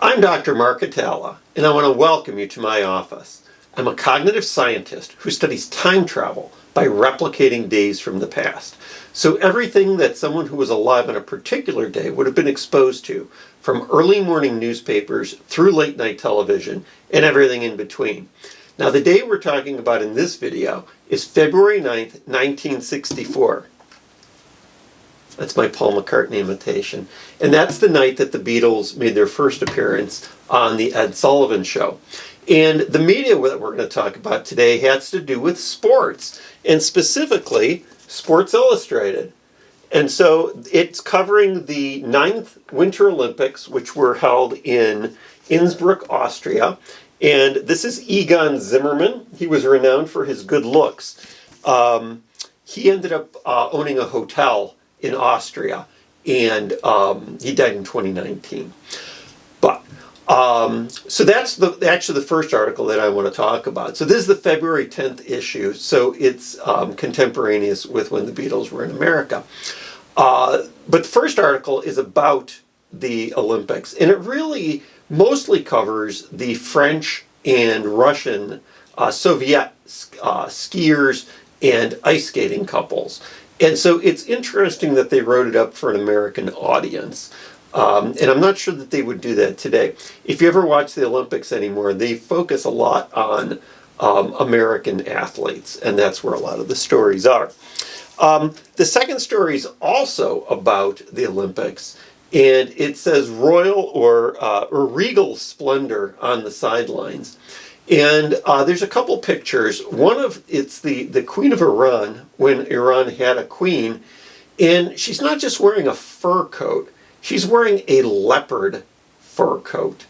I'm Dr. Mark Hatala, and I want to welcome you to my office. I'm a cognitive scientist who studies time travel by replicating days from the past. So everything that someone who was alive on a particular day would have been exposed to, from early morning newspapers through late night television and everything in between. Now, the day we're talking about in this video is February 9th, 1964. That's my Paul McCartney imitation. And that's the night that the Beatles made their first appearance on the Ed Sullivan Show. And the media that we're going to talk about today has to do with sports, and specifically Sports Illustrated. And so it's covering the 9th Winter Olympics, which were held in Innsbruck, Austria. And this is Egon Zimmerman. He was renowned for his good looks. He ended up owning a hotel in Austria, and he died in 2019. But so that's actually the first article that I want to talk about. So this is the February 10th issue, so it's contemporaneous with when the Beatles were in America. But the first article is about the Olympics, and it really mostly covers the French and Russian Soviet skiers and ice skating couples. And so it's interesting that they wrote it up for an American audience. And I'm not sure that they would do that today. If you ever watch the Olympics anymore, they focus a lot on American athletes, and that's where a lot of the stories are. The second story is also about the Olympics, and it says royal or regal splendor on the sidelines. And there's a couple pictures. One of it's the Queen of Iran, when Iran had a queen, and she's not just wearing a fur coat, she's wearing a leopard fur coat.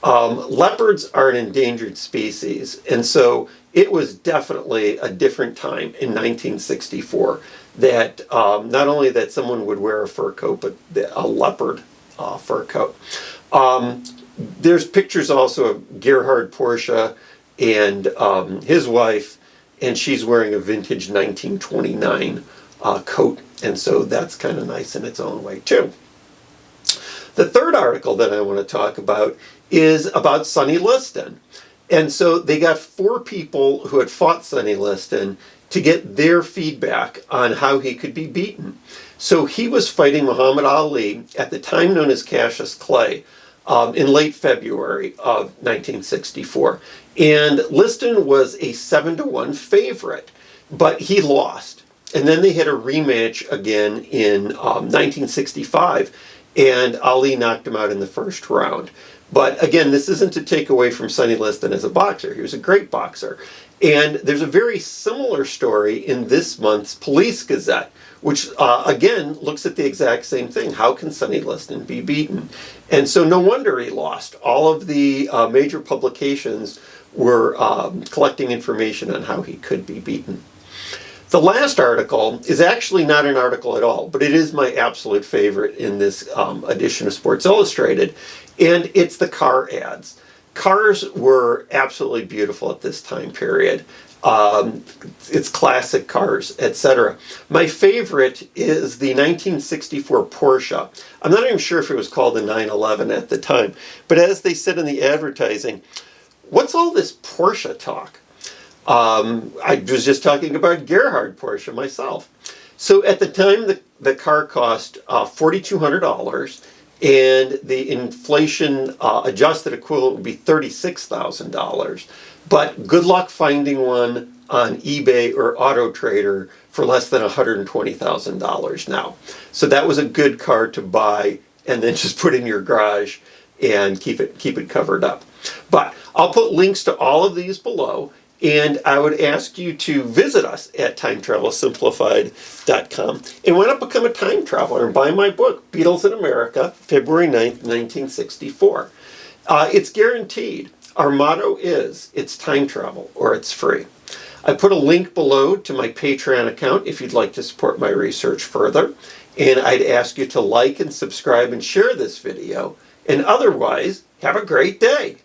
Leopards are an endangered species, and so it was definitely a different time in 1964 that not only that someone would wear a fur coat, but a leopard fur coat. There's pictures also of Gerhard Porsche and his wife, and she's wearing a vintage 1929 coat, and so that's kind of nice in its own way too. The third article that I want to talk about is about Sonny Liston. And so they got 4 people who had fought Sonny Liston to get their feedback on how he could be beaten. So he was fighting Muhammad Ali, at the time known as Cassius Clay, in late February of 1964. And Liston was a 7-1 favorite, but he lost. And then they had a rematch again in 1965, and Ali knocked him out in the first round. But again, this isn't to take away from Sonny Liston as a boxer. He was a great boxer. And there's a very similar story in this month's Police Gazette, which again looks at the exact same thing. How can Sonny Liston be beaten? And so no wonder he lost. All of the major publications were collecting information on how he could be beaten. The last article is actually not an article at all, but it is my absolute favorite in this edition of Sports Illustrated, and it's the car ads. Cars were absolutely beautiful at this time period. It's classic cars, etc. My favorite is the 1964 Porsche. I'm not even sure if it was called the 911 at the time, but as they said in the advertising, what's all this Porsche talk? I was just talking about Gerhard Porsche myself. So at the time, the car cost $4,200, and the inflation adjusted equivalent would be $36,000. But good luck finding one on eBay or Auto Trader for less than $120,000 now. So that was a good car to buy and then just put in your garage and keep it covered up. But I'll put links to all of these below. And I would ask you to visit us at timetravelsimplified.com. And why not become a time traveler and buy my book, Beatles in America, February 9th, 1964. It's guaranteed. Our motto is, it's time travel or it's free. I put a link below to my Patreon account if you'd like to support my research further. And I'd ask you to like and subscribe and share this video. And otherwise, have a great day.